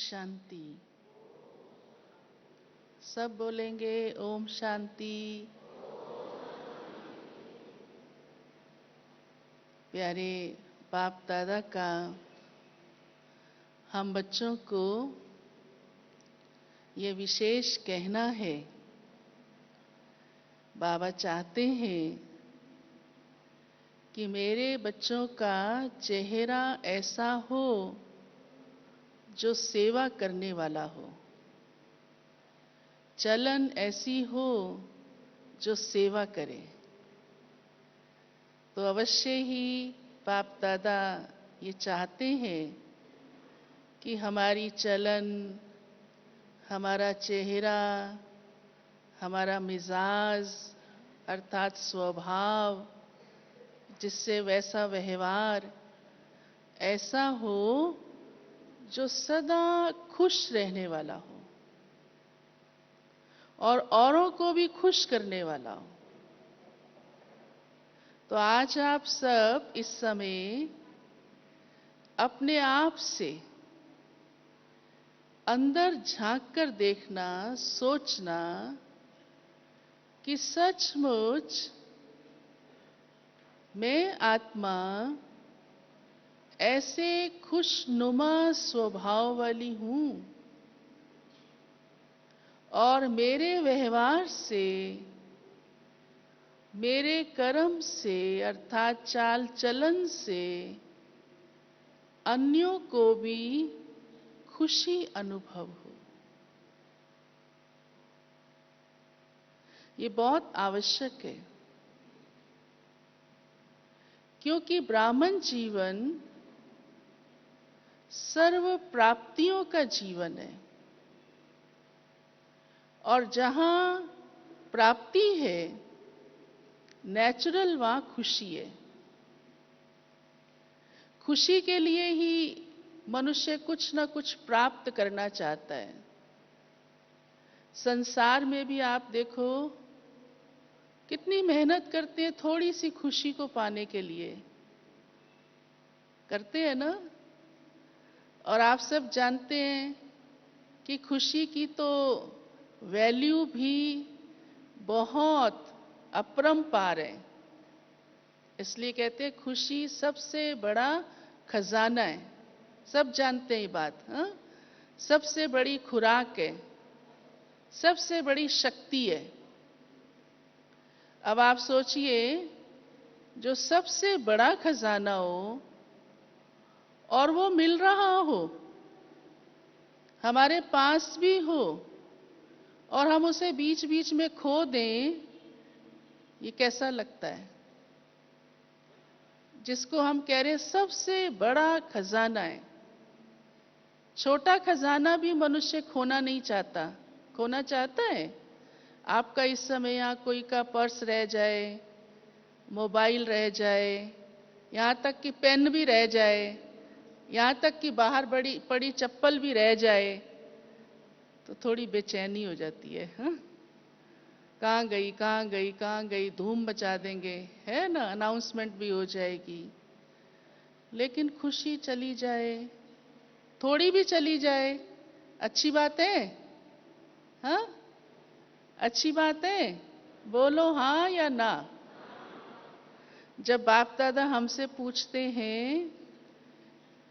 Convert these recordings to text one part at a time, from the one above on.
शांति। सब बोलेंगे ओम शांति। प्यारे बाप दादा का हम बच्चों को ये विशेष कहना है, बाबा चाहते हैं कि मेरे बच्चों का चेहरा ऐसा हो जो सेवा करने वाला हो, चलन ऐसी हो जो सेवा करे। तो अवश्य ही बाप दादा ये चाहते हैं कि हमारी चलन, हमारा चेहरा, हमारा मिजाज अर्थात स्वभाव, जिससे वैसा व्यवहार ऐसा हो जो सदा खुश रहने वाला हो और औरों को भी खुश करने वाला हो। तो आज आप सब इस समय अपने आप से अंदर झांक कर देखना, सोचना कि सचमुच मैं आत्मा ऐसे खुशनुमा स्वभाव वाली हूँ और मेरे व्यवहार से, मेरे कर्म से अर्थात चाल चलन से अन्यों को भी खुशी अनुभव हो। ये बहुत आवश्यक है, क्योंकि ब्राह्मण जीवन सर्व प्राप्तियों का जीवन है और जहां प्राप्ति है, नेचुरल वहां खुशी है। खुशी के लिए ही मनुष्य कुछ ना कुछ प्राप्त करना चाहता है। संसार में भी आप देखो कितनी मेहनत करते हैं थोड़ी सी खुशी को पाने के लिए, करते हैं ना। और आप सब जानते हैं कि खुशी की तो वैल्यू भी बहुत अपरंपार है। इसलिए कहते हैं खुशी सबसे बड़ा खजाना है। सब जानते हैं ये बात, हाँ? सबसे बड़ी खुराक है, सबसे बड़ी शक्ति है। अब आप सोचिए, जो सबसे बड़ा खजाना हो और वो मिल रहा हो, हमारे पास भी हो और हम उसे बीच बीच में खो दें, ये कैसा लगता है? जिसको हम कह रहे हैं सबसे बड़ा खजाना है। छोटा खजाना भी मनुष्य खोना नहीं चाहता। खोना चाहता है? आपका इस समय यहाँ कोई का पर्स रह जाए, मोबाइल रह जाए, यहाँ तक कि पेन भी रह जाए, यहाँ तक कि बाहर बड़ी पड़ी चप्पल भी रह जाए, तो थोड़ी बेचैनी हो जाती है, हाँ? कहाँ गई, कहाँ गई, कहाँ गई, धूम मचा देंगे, है ना, अनाउंसमेंट भी हो जाएगी। लेकिन खुशी चली जाए, थोड़ी भी चली जाए, अच्छी बात है, हाँ? अच्छी बात है, बोलो हाँ या ना। जब बाप दादा हमसे पूछते हैं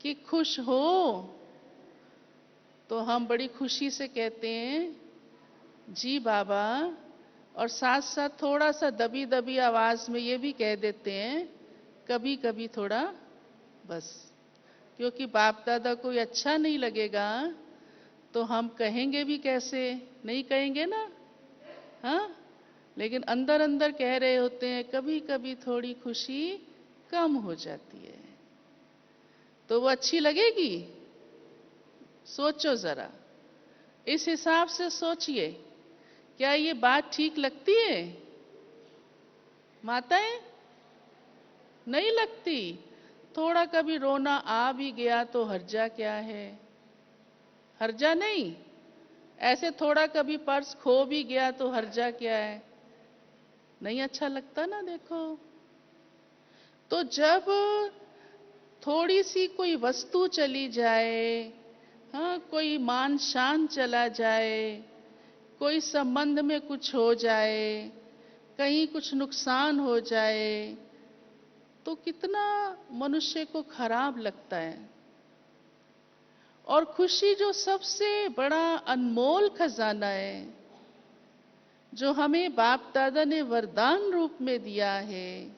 कि खुश हो, तो हम बड़ी खुशी से कहते हैं जी बाबा, और साथ साथ थोड़ा सा दबी दबी आवाज में ये भी कह देते हैं कभी कभी थोड़ा बस। क्योंकि बाप दादा को ये अच्छा नहीं लगेगा तो हम कहेंगे भी कैसे? नहीं कहेंगे ना, हाँ? लेकिन अंदर अंदर कह रहे होते हैं कभी कभी थोड़ी खुशी कम हो जाती है, तो वो अच्छी लगेगी? सोचो जरा, इस हिसाब से सोचिए, क्या ये बात ठीक लगती है माताएं? नहीं लगती। थोड़ा कभी रोना आ भी गया तो हर्जा क्या है? हर्जा नहीं। ऐसे थोड़ा कभी पर्स खो भी गया तो हर्जा क्या है? नहीं अच्छा लगता ना। देखो, तो जब थोड़ी सी कोई वस्तु चली जाए, हाँ, कोई मान शान चला जाए, कोई संबंध में कुछ हो जाए, कहीं कुछ नुकसान हो जाए, तो कितना मनुष्य को खराब लगता है। और खुशी जो सबसे बड़ा अनमोल खजाना है, जो हमें बाप दादा ने वरदान रूप में दिया है,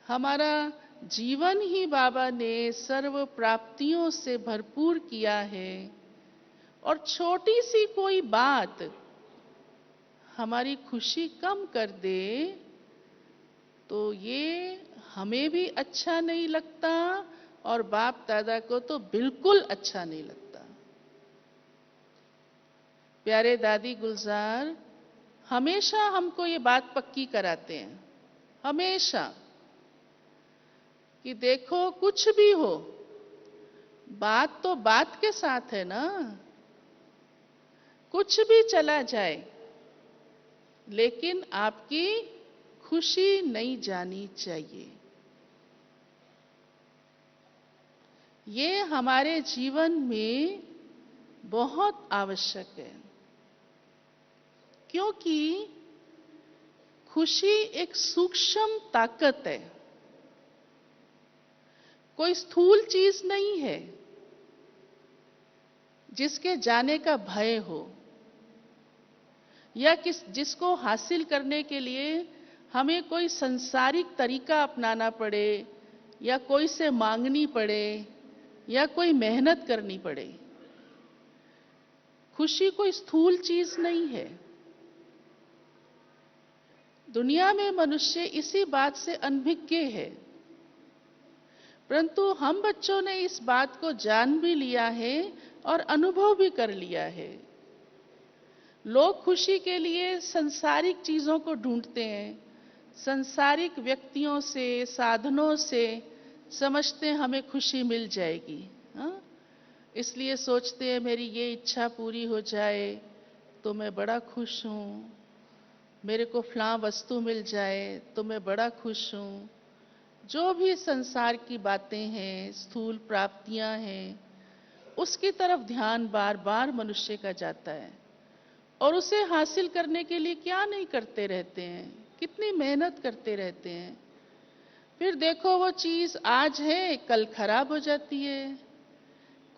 हमारा जीवन ही बाबा ने सर्व प्राप्तियों से भरपूर किया है, और छोटी सी कोई बात हमारी खुशी कम कर दे तो ये हमें भी अच्छा नहीं लगता, और बाप दादा को तो बिल्कुल अच्छा नहीं लगता। प्यारे दादी गुलजार हमेशा हमको ये बात पक्की कराते हैं, हमेशा, कि देखो कुछ भी हो, बात तो बात के साथ है ना, कुछ भी चला जाए, लेकिन आपकी खुशी नहीं जानी चाहिए। ये हमारे जीवन में बहुत आवश्यक है, क्योंकि खुशी एक सूक्ष्म ताकत है, कोई स्थूल चीज नहीं है जिसके जाने का भय हो, या जिसको हासिल करने के लिए हमें कोई संसारिक तरीका अपनाना पड़े, या कोई से मांगनी पड़े, या कोई मेहनत करनी पड़े। खुशी कोई स्थूल चीज नहीं है। दुनिया में मनुष्य इसी बात से अनभिज्ञ है, परंतु हम बच्चों ने इस बात को जान भी लिया है और अनुभव भी कर लिया है। लोग खुशी के लिए संसारिक चीजों को ढूंढते हैं, संसारिक व्यक्तियों से, साधनों से समझते हैं हमें खुशी मिल जाएगी। हाँ? इसलिए सोचते हैं मेरी ये इच्छा पूरी हो जाए तो मैं बड़ा खुश हूँ, मेरे को फलां वस्तु मिल जाए तो मैं बड़ा खुश हूँ। जो भी संसार की बातें हैं, स्थूल प्राप्तियां हैं, उसकी तरफ ध्यान बार बार मनुष्य का जाता है, और उसे हासिल करने के लिए क्या नहीं करते रहते हैं, कितनी मेहनत करते रहते हैं। फिर देखो वो चीज आज है कल खराब हो जाती है,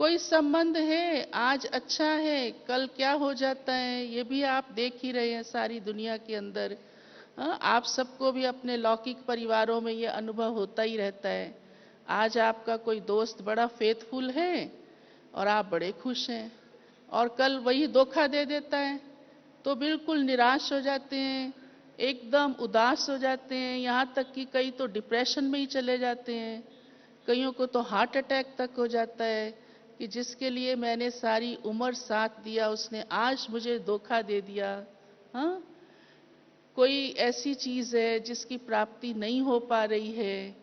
कोई संबंध है आज अच्छा है कल क्या हो जाता है, ये भी आप देख ही रहे हैं सारी दुनिया के अंदर। हाँ, आप सबको भी अपने लौकिक परिवारों में ये अनुभव होता ही रहता है। आज आपका कोई दोस्त बड़ा फेथफुल है और आप बड़े खुश हैं, और कल वही धोखा दे देता है तो बिल्कुल निराश हो जाते हैं, एकदम उदास हो जाते हैं, यहाँ तक कि कई तो डिप्रेशन में ही चले जाते हैं, कईयों को तो हार्ट अटैक तक हो जाता है कि जिसके लिए मैंने सारी उम्र साथ दिया उसने आज मुझे धोखा दे दिया। हाँ, कोई ऐसी चीज है जिसकी प्राप्ति नहीं हो पा रही है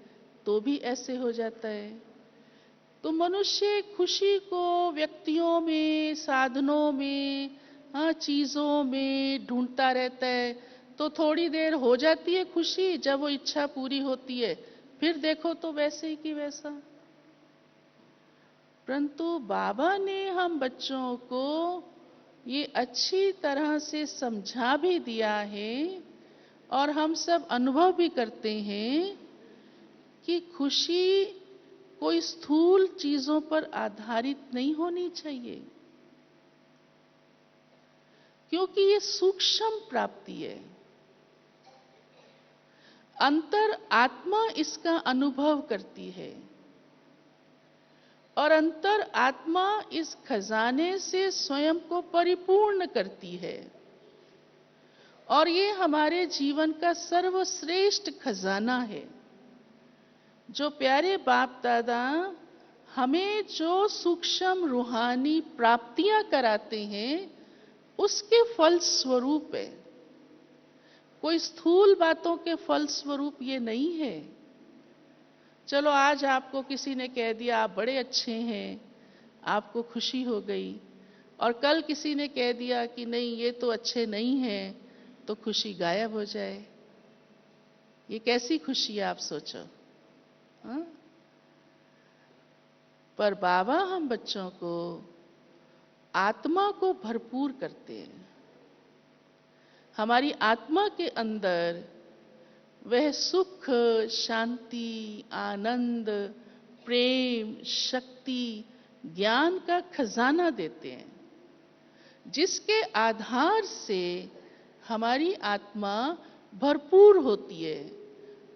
तो भी ऐसे हो जाता है। तो मनुष्य खुशी को व्यक्तियों में, साधनों में, हाँ, चीजों में ढूंढता रहता है। तो थोड़ी देर हो जाती है खुशी, जब वो इच्छा पूरी होती है फिर देखो तो वैसे ही कि वैसा। परंतु बाबा ने हम बच्चों को ये अच्छी तरह से समझा भी दिया है, और हम सब अनुभव भी करते हैं कि खुशी कोई स्थूल चीजों पर आधारित नहीं होनी चाहिए, क्योंकि ये सूक्ष्म प्राप्ति है। अंतर आत्मा इसका अनुभव करती है, और अंतर आत्मा इस खजाने से स्वयं को परिपूर्ण करती है, और ये हमारे जीवन का सर्वश्रेष्ठ खजाना है। जो प्यारे बाप दादा हमें जो सूक्ष्म रूहानी प्राप्तियां कराते हैं उसके फल स्वरूप है, कोई स्थूल बातों के फल स्वरूप ये नहीं है। चलो आज आपको किसी ने कह दिया आप बड़े अच्छे हैं, आपको खुशी हो गई, और कल किसी ने कह दिया कि नहीं ये तो अच्छे नहीं हैं, तो खुशी गायब हो जाए। ये कैसी खुशी है आप सोचो। हाँ? पर बाबा हम बच्चों को आत्मा को भरपूर करते हैं। हमारी आत्मा के अंदर वह सुख, शांति, आनंद, प्रेम, शक्ति, ज्ञान का खजाना देते हैं, जिसके आधार से हमारी आत्मा भरपूर होती है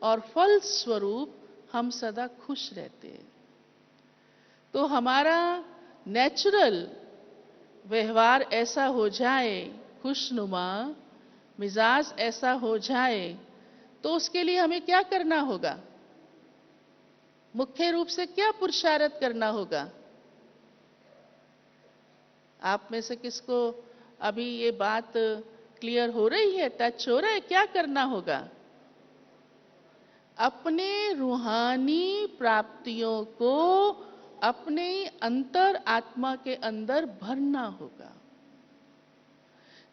और फल स्वरूप हम सदा खुश रहते हैं। तो हमारा नेचुरल व्यवहार ऐसा हो जाए, खुशनुमा मिजाज ऐसा हो जाए, तो उसके लिए हमें क्या करना होगा? मुख्य रूप से क्या पुरुषार्थ करना होगा? आप में से किसको अभी ये बात क्लियर हो रही है, टच हो रहा है? क्या करना होगा? अपने रूहानी प्राप्तियों को अपने अंतर आत्मा के अंदर भरना होगा।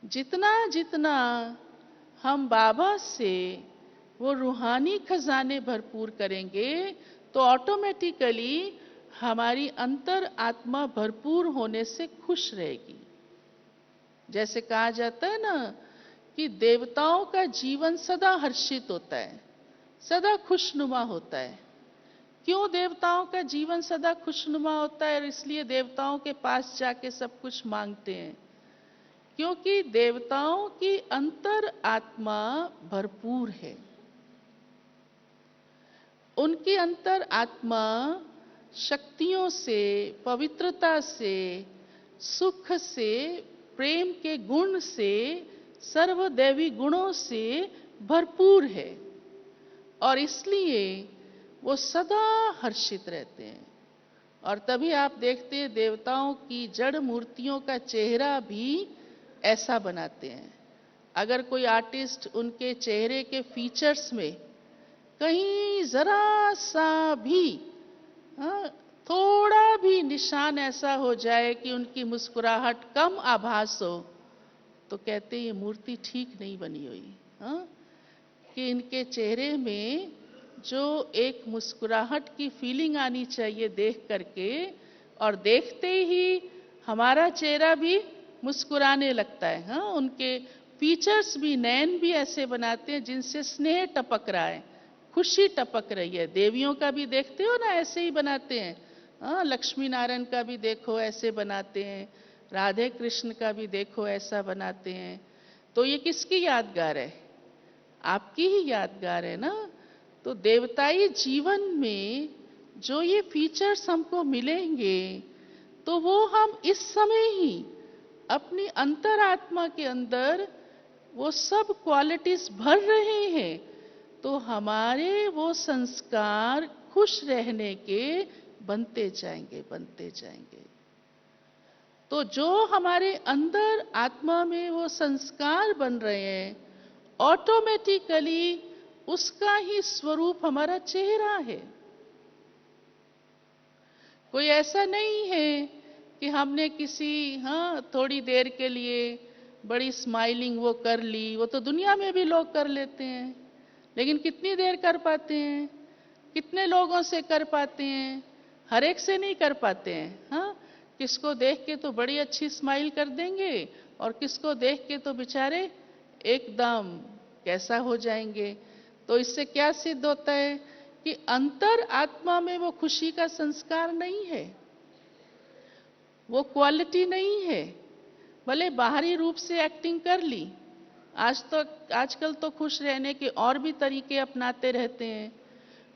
जितना जितना हम बाबा से वो रूहानी खजाने भरपूर करेंगे, तो ऑटोमेटिकली हमारी अंतर आत्मा भरपूर होने से खुश रहेगी। जैसे कहा जाता है ना कि देवताओं का जीवन सदा हर्षित होता है, सदा खुशनुमा होता है। क्यों देवताओं का जीवन सदा खुशनुमा होता है? और इसलिए देवताओं के पास जाके सब कुछ मांगते हैं, क्योंकि देवताओं की अंतर आत्मा भरपूर है। उनकी अंतर आत्मा शक्तियों से, पवित्रता से, सुख से, प्रेम के गुण से, सर्वदैवी गुणों से भरपूर है और इसलिए वो सदा हर्षित रहते हैं। और तभी आप देखते हैं देवताओं की जड़ मूर्तियों का चेहरा भी ऐसा बनाते हैं। अगर कोई आर्टिस्ट उनके चेहरे के फीचर्स में कहीं जरा सा भी थोड़ा भी निशान ऐसा हो जाए कि उनकी मुस्कुराहट कम आभास हो, तो कहते हैं ये मूर्ति ठीक नहीं बनी हुई। कि इनके चेहरे में जो एक मुस्कुराहट की फीलिंग आनी चाहिए देख करके, और देखते ही हमारा चेहरा भी मुस्कुराने लगता है। उनके फीचर्स भी, नैन भी ऐसे बनाते हैं जिनसे स्नेह टपक रहा है, खुशी टपक रही है। देवियों का भी देखते हो ना, ऐसे ही बनाते हैं। लक्ष्मी नारायण का भी देखो ऐसे बनाते हैं, राधे कृष्ण का भी देखो ऐसा बनाते हैं। तो ये किसकी यादगार है? आपकी ही यादगार है ना। तो देवताई जीवन में जो ये फीचर्स हमको मिलेंगे, तो वो हम इस समय ही अपनी अंतरात्मा के अंदर वो सब क्वालिटीज भर रहे हैं, तो हमारे वो संस्कार खुश रहने के बनते जाएंगे, बनते जाएंगे। तो जो हमारे अंदर आत्मा में वो संस्कार बन रहे हैं, ऑटोमेटिकली उसका ही स्वरूप हमारा चेहरा है। कोई ऐसा नहीं है कि हमने किसी थोड़ी देर के लिए बड़ी स्माइलिंग वो कर ली, वो तो दुनिया में भी लोग कर लेते हैं, लेकिन कितनी देर कर पाते हैं? कितने लोगों से कर पाते हैं? हर एक से नहीं कर पाते हैं। किसको देख के तो बड़ी अच्छी स्माइल कर देंगे और किसको देख के तो बेचारे एकदम कैसा हो जाएंगे। तो इससे क्या सिद्ध होता है कि अंतर आत्मा में वो खुशी का संस्कार नहीं है, वो क्वालिटी नहीं है। भले बाहरी रूप से एक्टिंग कर ली, आजकल तो खुश रहने के और भी तरीके अपनाते रहते हैं,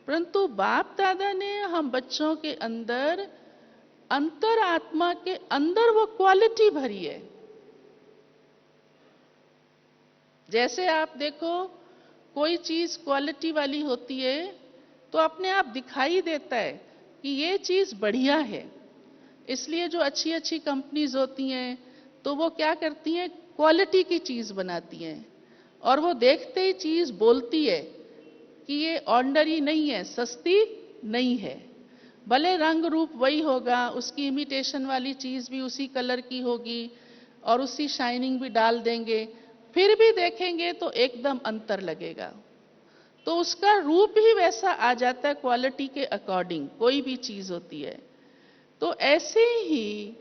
परंतु बाप दादा ने हम बच्चों के अंदर, अंतर आत्मा के अंदर वो क्वालिटी भरी है। जैसे आप देखो, कोई चीज क्वालिटी वाली होती है तो अपने आप दिखाई देता है कि ये चीज बढ़िया है। इसलिए जो अच्छी अच्छी कंपनीज होती हैं तो वो क्या करती हैं, क्वालिटी की चीज बनाती हैं, और वो देखते ही चीज बोलती है कि ये ऑर्डिनरी नहीं है, सस्ती नहीं है। भले रंग रूप वही होगा, उसकी इमिटेशन वाली चीज भी उसी कलर की होगी और उसी शाइनिंग भी डाल देंगे, फिर भी देखेंगे तो एकदम अंतर लगेगा। तो उसका रूप ही वैसा आ जाता है क्वालिटी के अकॉर्डिंग, कोई भी चीज होती है। तो ऐसे ही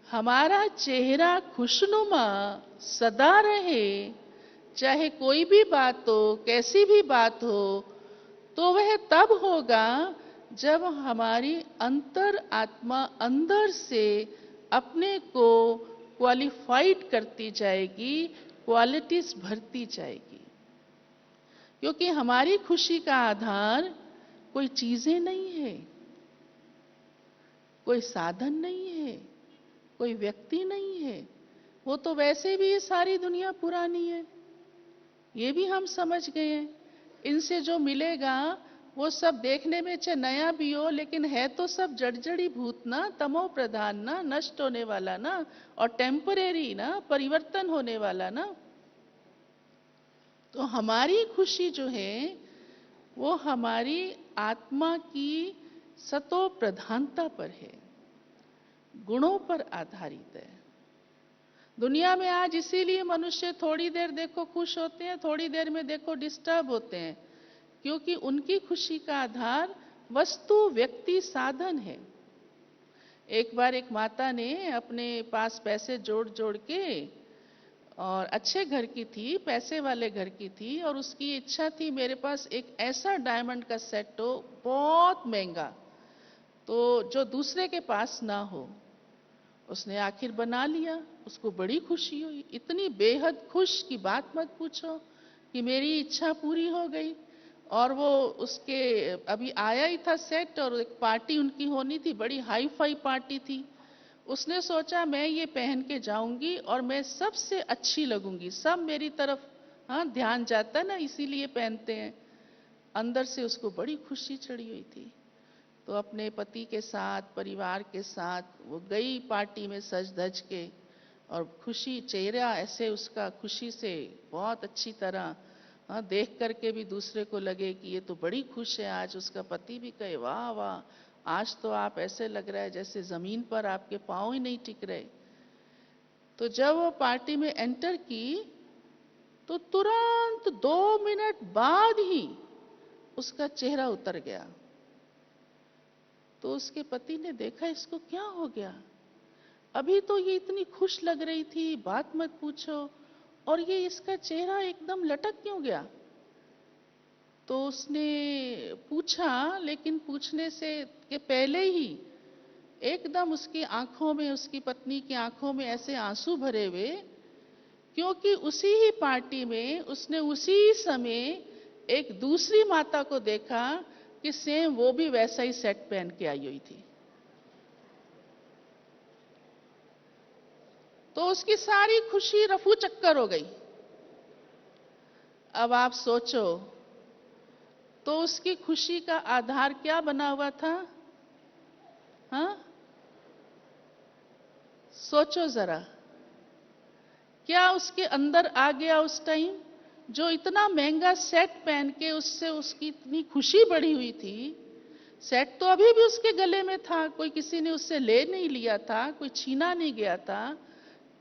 हमारा चेहरा खुशनुमा सदा रहे, चाहे कोई भी बात हो, कैसी भी बात हो, तो वह तब होगा जब हमारी अंतर आत्मा अंदर से अपने को क्वालिफाइड करती जाएगी, क्वालिटीज भरती जाएगी। क्योंकि हमारी खुशी का आधार कोई चीजें नहीं है, कोई साधन नहीं है, कोई व्यक्ति नहीं है। वो तो वैसे भी ये सारी दुनिया पुरानी है, ये भी हम समझ गए हैं। इनसे जो मिलेगा वो सब देखने में चाहे नया भी हो, लेकिन है तो सब जड़जड़ी भूत ना, तमो प्रधान ना, नष्ट होने वाला ना, और टेम्परेरी ना, परिवर्तन होने वाला ना। तो हमारी खुशी जो है वो हमारी आत्मा की सतो प्रधानता पर है, गुणों पर आधारित है। दुनिया में आज इसीलिए मनुष्य थोड़ी देर देखो खुश होते हैं, थोड़ी देर में देखो डिस्टर्ब होते हैं, क्योंकि उनकी खुशी का आधार वस्तु, व्यक्ति, साधन है। एक बार एक माता ने अपने पास पैसे जोड़ जोड़ के, और अच्छे घर की थी, पैसे वाले घर की थी, और उसकी इच्छा थी मेरे पास एक ऐसा डायमंड का सेट हो, बहुत महंगा, तो जो दूसरे के पास ना हो। उसने आखिर बना लिया, उसको बड़ी खुशी हुई, इतनी बेहद खुश की बात मत पूछो, कि मेरी इच्छा पूरी हो गई। और वो उसके अभी आया ही था सेट, और एक पार्टी उनकी होनी थी, बड़ी हाई फाई पार्टी थी। उसने सोचा मैं ये पहन के जाऊंगी और मैं सबसे अच्छी लगूंगी, सब मेरी तरफ हाँ ध्यान जाता है ना, इसीलिए पहनते हैं। अंदर से उसको बड़ी खुशी चढ़ी हुई थी। तो अपने पति के साथ, परिवार के साथ वो गई पार्टी में सज धज के, और खुशी चेहरा ऐसे उसका खुशी से बहुत अच्छी तरह देख करके भी दूसरे को लगे कि ये तो बड़ी खुश है आज। उसका पति भी कहे वाह वाह, आज तो आप ऐसे लग रहा है जैसे जमीन पर आपके पांव ही नहीं टिक रहे। तो जब वो पार्टी में एंटर की तो तुरंत 2 मिनट बाद ही उसका चेहरा उतर गया। तो उसके पति ने देखा इसको क्या हो गया, अभी तो ये इतनी खुश लग रही थी, बात मत पूछो, और ये इसका चेहरा एकदम लटक क्यों गया। तो उसने पूछा, लेकिन पूछने से के पहले ही एकदम उसकी आंखों में, उसकी पत्नी की आंखों में ऐसे आंसू भरे हुए, क्योंकि उसी ही पार्टी में उसने उसी समय एक दूसरी माता को देखा कि सेम वो भी वैसा ही सेट पहन के आई हुई थी। तो उसकी सारी खुशी रफू चक्कर हो गई। अब आप सोचो, तो उसकी खुशी का आधार क्या बना हुआ था? हाँ, सोचो जरा, क्या उसके अंदर आ गया उस टाइम? जो इतना महंगा सेट पहन के उससे उसकी इतनी खुशी बढ़ी हुई थी, सेट तो अभी भी उसके गले में था, कोई किसी ने उससे ले नहीं लिया था, कोई छीना नहीं गया था,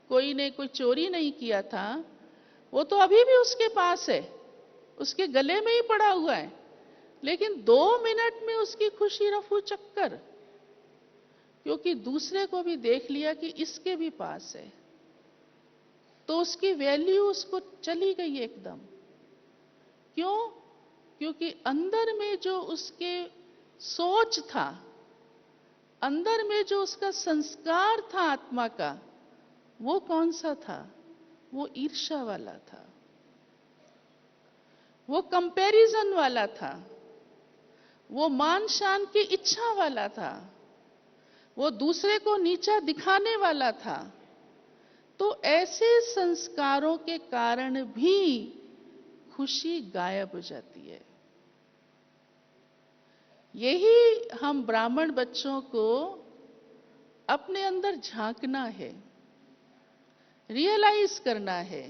कोई ने कोई चोरी नहीं किया था, वो तो अभी भी उसके पास है, उसके गले में ही पड़ा हुआ है। लेकिन 2 मिनट में उसकी खुशी रफू चक्कर, क्योंकि दूसरे को भी देख लिया कि इसके भी पास है, तो उसकी वैल्यू उसको चली गई एकदम। क्यों? क्योंकि अंदर में जो उसके सोच था, अंदर में जो उसका संस्कार था आत्मा का, वो कौन सा था? वो ईर्ष्या वाला था, वो कंपैरिजन वाला था, वो मान शान की इच्छा वाला था, वो दूसरे को नीचा दिखाने वाला था। तो ऐसे संस्कारों के कारण भी खुशी गायब हो जाती है। यही हम ब्राह्मण बच्चों को अपने अंदर झांकना है, रियलाइज करना है।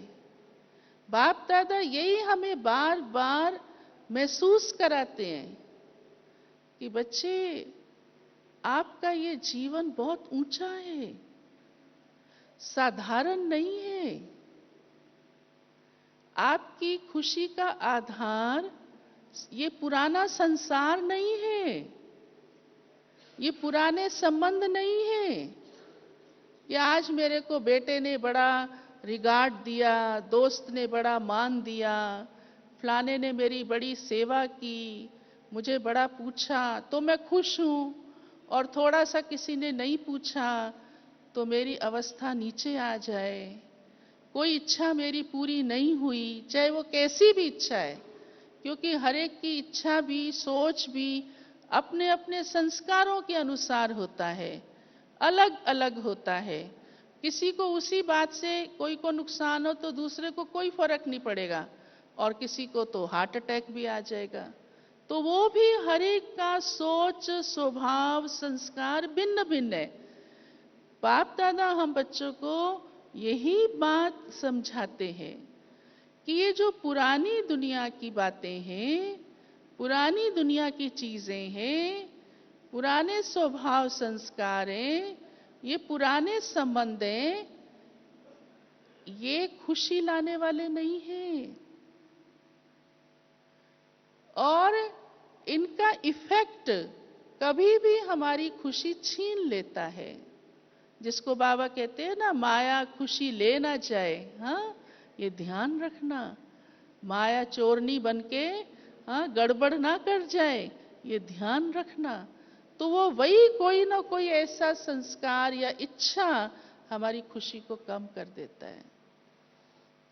बाप दादा यही हमें बार बार महसूस कराते हैं कि बच्चे, आपका ये जीवन बहुत ऊंचा है, साधारण नहीं है। आपकी खुशी का आधार ये पुराना संसार नहीं है। ये पुराने संबंध नहीं है कि आज मेरे को बेटे ने बड़ा रिगार्ड दिया, दोस्त ने बड़ा मान दिया, फलाने ने मेरी बड़ी सेवा की, मुझे बड़ा पूछा तो मैं खुश हूं, और थोड़ा सा किसी ने नहीं पूछा तो मेरी अवस्था नीचे आ जाए। कोई इच्छा मेरी पूरी नहीं हुई, चाहे वो कैसी भी इच्छा है, क्योंकि हर एक की इच्छा भी, सोच भी अपने अपने संस्कारों के अनुसार होता है, अलग अलग होता है। किसी को उसी बात से कोई को नुकसान हो तो दूसरे को कोई फर्क नहीं पड़ेगा, और किसी को तो हार्ट अटैक भी आ जाएगा। तो वो भी हर एक का सोच, स्वभाव, संस्कार भिन्न भिन्न है। बाप दादा हम बच्चों को यही बात समझाते हैं कि ये जो पुरानी दुनिया की बातें हैं, पुरानी दुनिया की चीजें हैं, पुराने स्वभाव संस्कार हैं, ये पुराने संबंध हैं, ये खुशी लाने वाले नहीं हैं, और इनका इफेक्ट कभी भी हमारी खुशी छीन लेता है। जिसको बाबा कहते हैं ना, माया खुशी ले ना जाए। हाँ, ये ध्यान रखना, माया चोरनी बनके गड़बड़ ना कर जाए, ये ध्यान रखना। तो वो वही कोई ना कोई ऐसा संस्कार या इच्छा हमारी खुशी को कम कर देता है।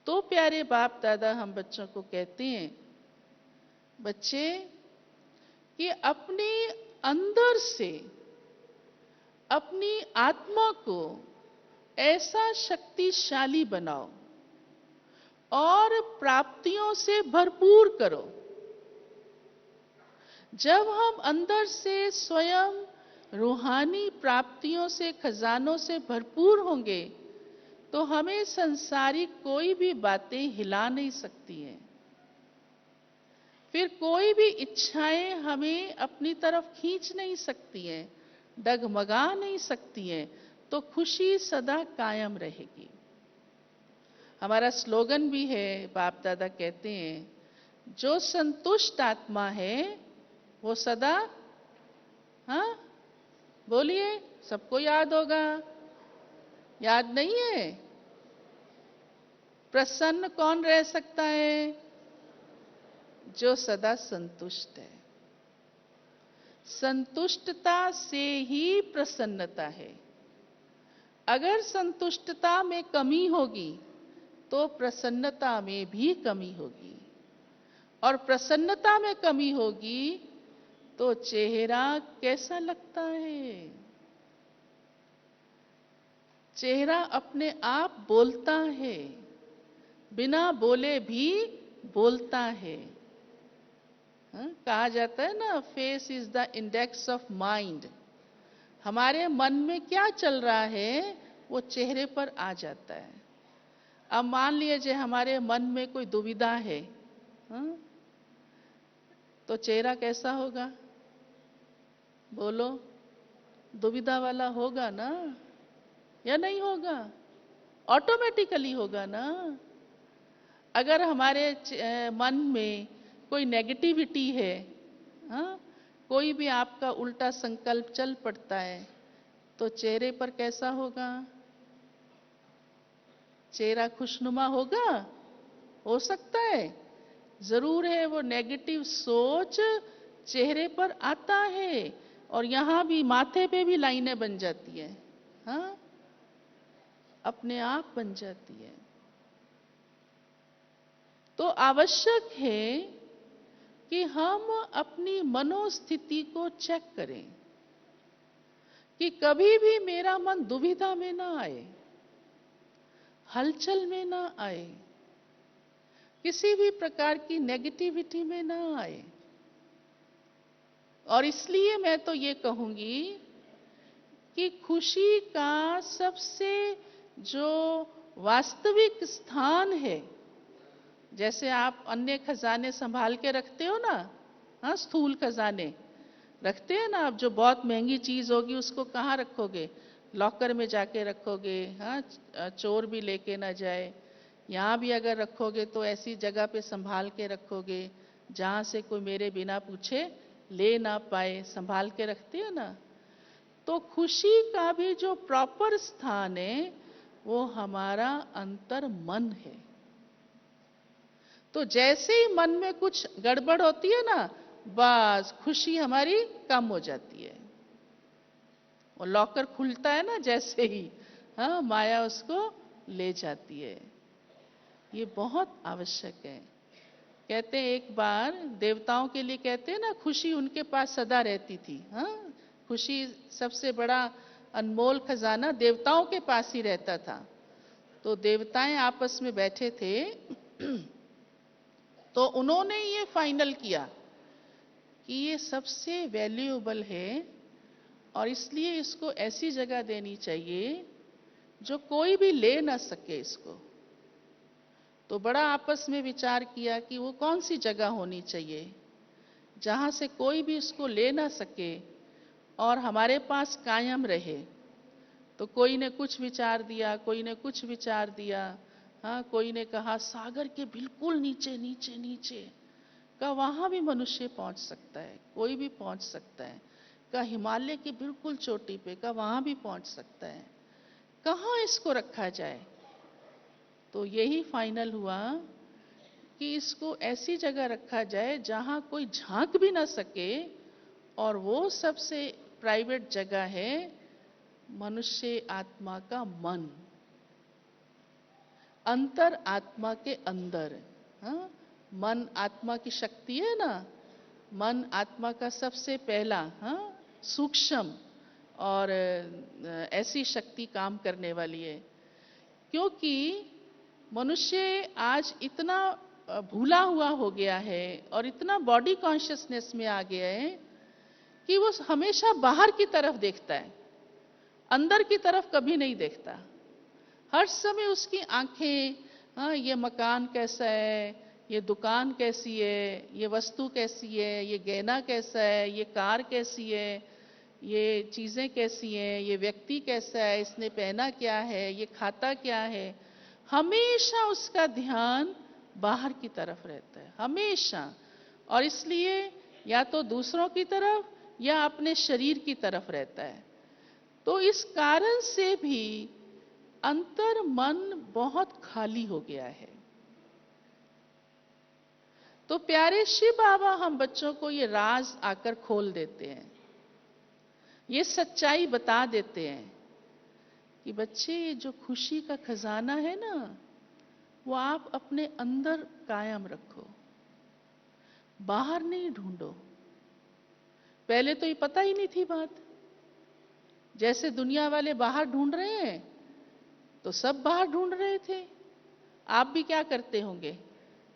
तो प्यारे बाप दादा हम बच्चों को कहते हैं, बच्चे, कि अपने अंदर से अपनी आत्मा को ऐसा शक्तिशाली बनाओ और प्राप्तियों से भरपूर करो। जब हम अंदर से स्वयं रूहानी प्राप्तियों से, खजानों से भरपूर होंगे, तो हमें संसारिक कोई भी बातें हिला नहीं सकती हैं। फिर कोई भी इच्छाएं हमें अपनी तरफ खींच नहीं सकती हैं, डगमगा नहीं सकती हैं। तो खुशी सदा कायम रहेगी। हमारा स्लोगन भी है, बाप दादा कहते हैं, जो संतुष्ट आत्मा है वो सदा, हाँ बोलिए, सबको याद होगा, याद नहीं है? प्रसन्न कौन रह सकता है? जो सदा संतुष्ट है। संतुष्टता से ही प्रसन्नता है। अगर संतुष्टता में कमी होगी तो प्रसन्नता में भी कमी होगी, और प्रसन्नता में कमी होगी तो चेहरा कैसा लगता है? चेहरा अपने आप बोलता है, बिना बोले भी बोलता है। कहा जाता है ना, face is the index of mind. हमारे मन में क्या चल रहा है वो चेहरे पर आ जाता है। अब मान लीजिए हमारे मन में कोई दुविधा है, तो चेहरा कैसा होगा? बोलो, दुविधा वाला होगा ना, या नहीं होगा? ऑटोमेटिकली होगा ना। अगर हमारे मन में कोई नेगेटिविटी है, कोई भी आपका उल्टा संकल्प चल पड़ता है, तो चेहरे पर कैसा होगा? चेहरा खुशनुमा होगा? हो सकता है, जरूर है। वो नेगेटिव सोच चेहरे पर आता है, और यहां भी माथे पे भी लाइनें बन जाती है, हाँ, अपने आप बन जाती है। तो आवश्यक है कि हम अपनी मनोस्थिति को चेक करें कि कभी भी मेरा मन दुविधा में ना आए, हलचल में ना आए, किसी भी प्रकार की नेगेटिविटी में ना आए। और इसलिए मैं तो ये कहूंगी कि खुशी का सबसे जो वास्तविक स्थान है, जैसे आप अन्य खजाने संभाल के रखते हो ना, हाँ, स्थूल खजाने रखते हैं ना आप, जो बहुत महंगी चीज होगी उसको कहाँ रखोगे? लॉकर में जाके रखोगे, हाँ, चोर भी लेके ना जाए। यहाँ भी अगर रखोगे तो ऐसी जगह पे संभाल के रखोगे जहाँ से कोई मेरे बिना पूछे ले ना पाए, संभाल के रखते हो ना। तो खुशी का भी जो प्रॉपर स्थान है वो हमारा अंतर मन है। तो जैसे ही मन में कुछ गड़बड़ होती है ना, बस खुशी हमारी कम हो जाती है। वो लॉकर खुलता है ना जैसे ही, हाँ, माया उसको ले जाती है। ये बहुत आवश्यक है। कहते हैं एक बार देवताओं के लिए, कहते हैं ना, खुशी उनके पास सदा रहती थी। हाँ, खुशी सबसे बड़ा अनमोल खजाना देवताओं के पास ही रहता था। तो देवताएं आपस में बैठे थे तो उन्होंने ये फाइनल किया कि ये सबसे वैल्यूएबल है और इसलिए इसको ऐसी जगह देनी चाहिए जो कोई भी ले ना सके इसको। तो बड़ा आपस में विचार किया कि वो कौन सी जगह होनी चाहिए जहां से कोई भी इसको ले ना सके और हमारे पास कायम रहे। तो कोई ने कुछ विचार दिया, कोई ने कुछ विचार दिया। हाँ, कोई ने कहा सागर के बिल्कुल नीचे नीचे नीचे, का वहां भी मनुष्य पहुंच सकता है, कोई भी पहुंच सकता है। का हिमालय की बिल्कुल चोटी पे, का वहां भी पहुंच सकता है। कहाँ इसको रखा जाए? तो यही फाइनल हुआ कि इसको ऐसी जगह रखा जाए जहां कोई झांक भी ना सके, और वो सबसे प्राइवेट जगह है मनुष्य आत्मा का मन, अंतर आत्मा के अंदर। हाँ, मन आत्मा की शक्ति है ना, मन आत्मा का सबसे पहला, हाँ, सूक्ष्म और ऐसी शक्ति काम करने वाली है। क्योंकि मनुष्य आज इतना भूला हुआ हो गया है और इतना बॉडी कॉन्शियसनेस में आ गया है कि वो हमेशा बाहर की तरफ देखता है, अंदर की तरफ कभी नहीं देखता। हर समय उसकी आंखें, हाँ, ये मकान कैसा है, ये दुकान कैसी है, ये वस्तु कैसी है, ये गहना कैसा है, ये कार कैसी है, ये चीजें कैसी हैं, ये व्यक्ति कैसा है, इसने पहना क्या है, ये खाता क्या है। हमेशा उसका ध्यान बाहर की तरफ रहता है, हमेशा। और इसलिए या तो दूसरों की तरफ या अपने शरीर की तरफ रहता है। तो इस कारण से भी अंतर मन बहुत खाली हो गया है। तो प्यारे शिव बाबा हम बच्चों को ये राज आकर खोल देते हैं, ये सच्चाई बता देते हैं कि बच्चे, ये जो खुशी का खजाना है ना, वो आप अपने अंदर कायम रखो, बाहर नहीं ढूंढो। पहले तो ये पता ही नहीं थी बात। जैसे दुनिया वाले बाहर ढूंढ रहे हैं तो सब बाहर ढूंढ रहे थे। आप भी क्या करते होंगे,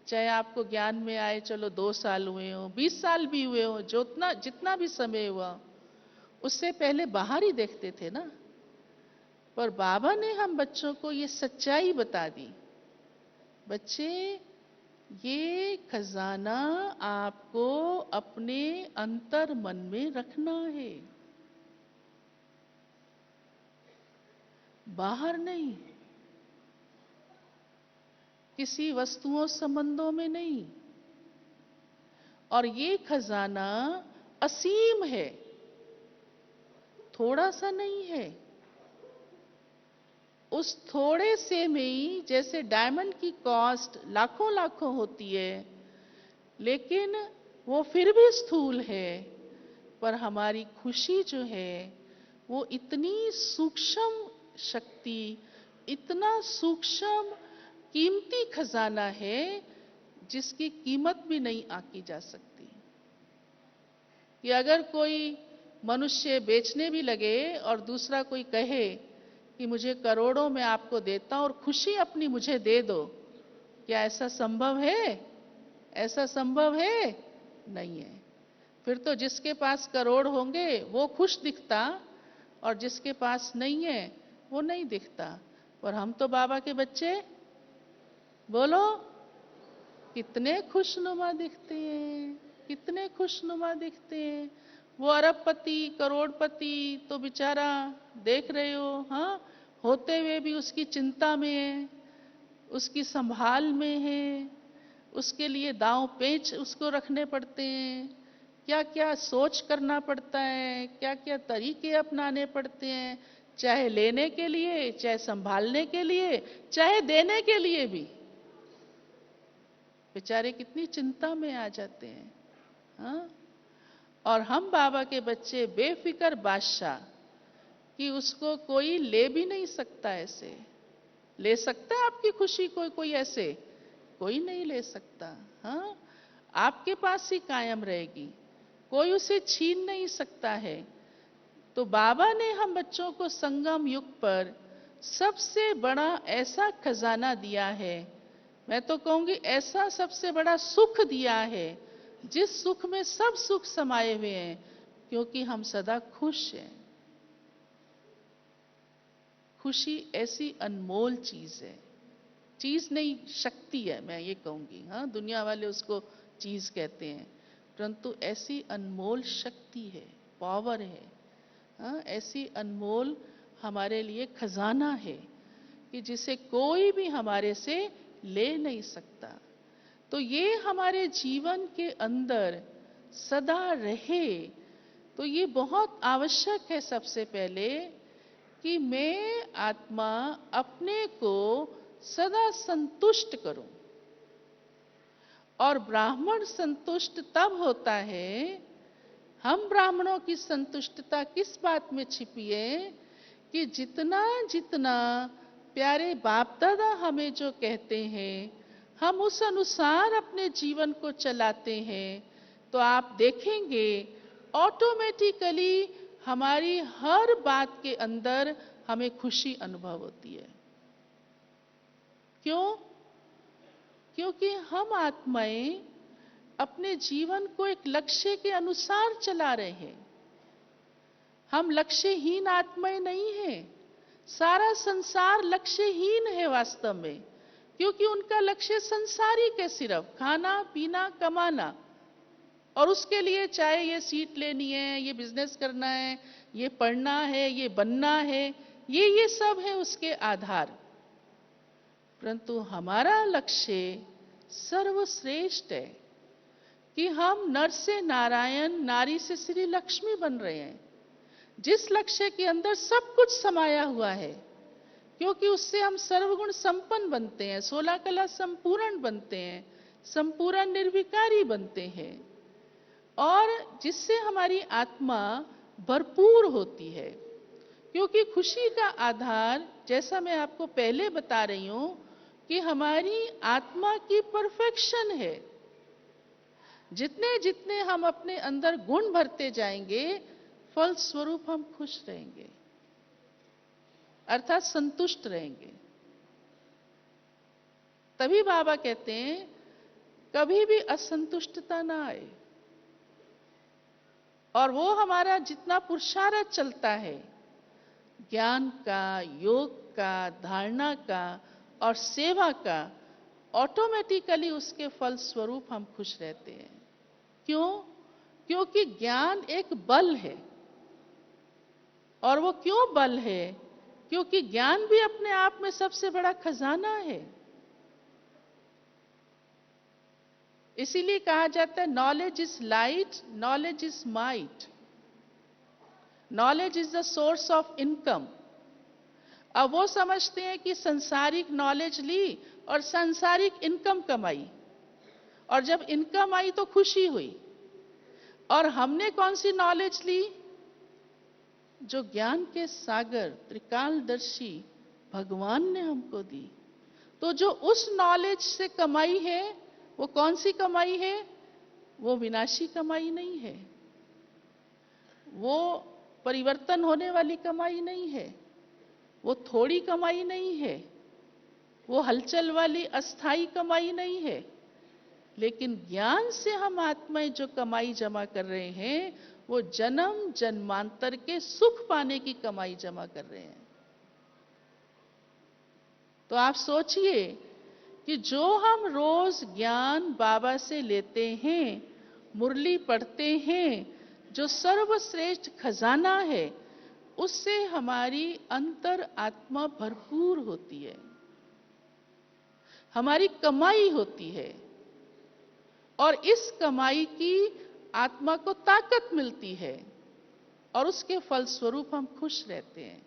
चाहे आपको ज्ञान में आए, चलो 2 साल हुए हो, 20 साल भी हुए हो, जितना भी समय हुआ, उससे पहले बाहर ही देखते थे ना। पर बाबा ने हम बच्चों को ये सच्चाई बता दी, बच्चे, ये खजाना आपको अपने अंतर मन में रखना है, बाहर नहीं, किसी वस्तुओं संबंधों में नहीं। और ये खजाना असीम है, थोड़ा सा नहीं है। उस थोड़े से में ही, जैसे डायमंड की कॉस्ट लाखों लाखों होती है, लेकिन वो फिर भी स्थूल है। पर हमारी खुशी जो है वो इतनी सूक्ष्म शक्ति, इतना सूक्ष्म कीमती खजाना है जिसकी कीमत भी नहीं आंकी जा सकती। कि अगर कोई मनुष्य बेचने भी लगे और दूसरा कोई कहे कि मुझे करोड़ों में आपको देता हूं और खुशी अपनी मुझे दे दो, क्या ऐसा संभव है? ऐसा संभव है? नहीं है। फिर तो जिसके पास करोड़ होंगे वो खुश दिखता और जिसके पास नहीं है वो नहीं दिखता। पर हम तो बाबा के बच्चे, बोलो, कितने खुशनुमा दिखते हैं, कितने खुशनुमा दिखते हैं। वो अरबपति, करोड़पति तो बेचारा देख रहे हो, हाँ, होते हुए भी उसकी चिंता में है, उसकी संभाल में है, उसके लिए दांव पेच उसको रखने पड़ते हैं क्या क्या सोच करना पड़ता है, क्या क्या तरीके अपनाने पड़ते हैं, चाहे लेने के लिए, चाहे संभालने के लिए, चाहे देने के लिए भी। बेचारे कितनी चिंता में आ जाते हैं। हाँ? और हम बाबा के बच्चे बेफिक्र बादशाह कि उसको कोई ले भी नहीं सकता। ऐसे ले सकता है आपकी खुशी कोई कोई ऐसे? कोई नहीं ले सकता। हाँ, आपके पास ही कायम रहेगी, कोई उसे छीन नहीं सकता है। तो बाबा ने हम बच्चों को संगम युग पर सबसे बड़ा ऐसा खजाना दिया है, मैं तो कहूंगी ऐसा सबसे बड़ा सुख दिया है, जिस सुख में सब सुख समाये हुए हैं, क्योंकि हम सदा खुश हैं। खुशी ऐसी अनमोल चीज है, चीज नहीं शक्ति है, मैं ये कहूंगी। हाँ, दुनिया वाले उसको चीज कहते हैं, परंतु ऐसी अनमोल शक्ति है, पावर है। हाँ, ऐसी अनमोल हमारे लिए खजाना है कि जिसे कोई भी हमारे से ले नहीं सकता। तो ये हमारे जीवन के अंदर सदा रहे, तो ये बहुत आवश्यक है सबसे पहले कि मैं आत्मा अपने को सदा संतुष्ट करूं। और ब्राह्मण संतुष्ट तब होता है, हम ब्राह्मणों की संतुष्टता किस बात में छिपी है कि जितना जितना प्यारे बाप दादा हमें जो कहते हैं, हम उस अनुसार अपने जीवन को चलाते हैं, तो आप देखेंगे ऑटोमेटिकली हमारी हर बात के अंदर हमें खुशी अनुभव होती है। क्यों? क्योंकि हम आत्माएं अपने जीवन को एक लक्ष्य के अनुसार चला रहे हैं। हम लक्ष्यहीन आत्माएं नहीं हैं। सारा संसार लक्ष्यहीन है वास्तव में, क्योंकि उनका लक्ष्य संसारिक है, सिर्फ खाना पीना कमाना। और उसके लिए चाहे ये सीट लेनी है, ये बिजनेस करना है, ये पढ़ना है, ये बनना है, ये सब है उसके आधार। परंतु हमारा लक्ष्य सर्वश्रेष्ठ है कि हम नर से नारायण, नारी से श्री लक्ष्मी बन रहे हैं, जिस लक्ष्य के अंदर सब कुछ समाया हुआ है। क्योंकि उससे हम सर्वगुण संपन्न बनते हैं, 16 कला संपूर्ण बनते हैं, संपूर्ण निर्विकारी बनते हैं, और जिससे हमारी आत्मा भरपूर होती है। क्योंकि खुशी का आधार, जैसा मैं आपको पहले बता रही हूं, कि हमारी आत्मा की परफेक्शन है। जितने जितने हम अपने अंदर गुण भरते जाएंगे, फल स्वरूप हम खुश रहेंगे, अर्थात संतुष्ट रहेंगे। तभी बाबा कहते हैं कभी भी असंतुष्टता ना आए। और वो हमारा जितना पुरुषार्थ चलता है, ज्ञान का, योग का, धारणा का और सेवा का, ऑटोमेटिकली उसके फल स्वरूप हम खुश रहते हैं। क्यों? क्योंकि ज्ञान एक बल है। और वो क्यों बल है? क्योंकि ज्ञान भी अपने आप में सबसे बड़ा खजाना है। इसीलिए कहा जाता है knowledge is light, knowledge is might, knowledge is the source of income. अब वो समझते हैं कि संसारिक नॉलेज ली और सांसारिक इनकम कमाई, और जब इनकम आई तो खुशी हुई। और हमने कौन सी नॉलेज ली? जो ज्ञान के सागर त्रिकालदर्शी भगवान ने हमको दी। तो जो उस नॉलेज से कमाई है, वो कौन सी कमाई है? वो विनाशी कमाई नहीं है, वो परिवर्तन होने वाली कमाई नहीं है, वो थोड़ी कमाई नहीं है, वो हलचल वाली अस्थाई कमाई नहीं है। लेकिन ज्ञान से हम आत्माएं जो कमाई जमा कर रहे हैं, वो जन्म जन्मांतर के सुख पाने की कमाई जमा कर रहे हैं। तो आप सोचिए कि जो हम रोज ज्ञान बाबा से लेते हैं, मुरली पढ़ते हैं, जो सर्वश्रेष्ठ खजाना है, उससे हमारी अंतर आत्मा भरपूर होती है, हमारी कमाई होती है। और इस कमाई की आत्मा को ताकत मिलती है और उसके फलस्वरूप हम खुश रहते हैं।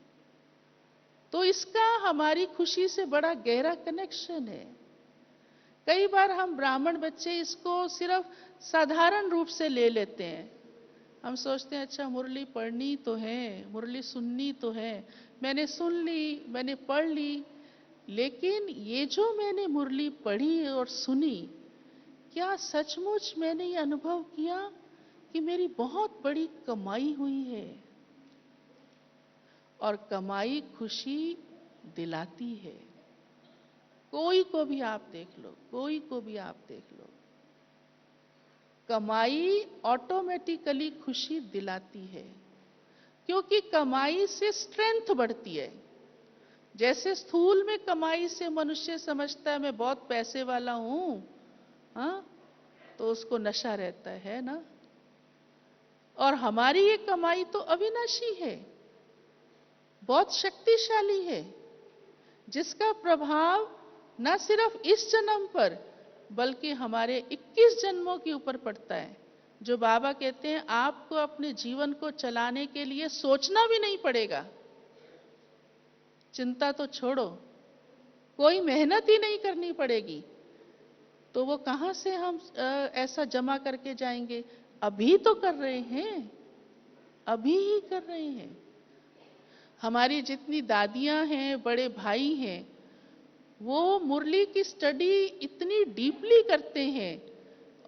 तो इसका हमारी खुशी से बड़ा गहरा कनेक्शन है। कई बार हम ब्राह्मण बच्चे इसको सिर्फ साधारण रूप से ले लेते हैं। हम सोचते हैं अच्छा मुरली पढ़नी तो है, मुरली सुननी तो है, मैंने सुन ली, मैंने पढ़ ली, लेकिन ये जो मैंने मुरली पढ़ी और सुनी, क्या सचमुच मैंने ये अनुभव किया कि मेरी बहुत बड़ी कमाई हुई है? और कमाई खुशी दिलाती है। कोई को भी आप देख लो, कोई को भी आप देख लो, कमाई ऑटोमेटिकली खुशी दिलाती है, क्योंकि कमाई से स्ट्रेंथ बढ़ती है। जैसे स्थूल में कमाई से मनुष्य समझता है मैं बहुत पैसे वाला हूं, हाँ, तो उसको नशा रहता है ना। और हमारी ये कमाई तो अविनाशी है, बहुत शक्तिशाली है, जिसका प्रभाव न सिर्फ इस जन्म पर बल्कि हमारे 21 जन्मों के ऊपर पड़ता है। जो बाबा कहते हैं आपको अपने जीवन को चलाने के लिए सोचना भी नहीं पड़ेगा, चिंता तो छोड़ो, कोई मेहनत ही नहीं करनी पड़ेगी। तो वो कहां से हम ऐसा जमा करके जाएंगे? अभी तो कर रहे हैं, अभी ही कर रहे हैं। हमारी जितनी दादियां हैं, बड़े भाई हैं, वो मुरली की स्टडी इतनी डीपली करते हैं।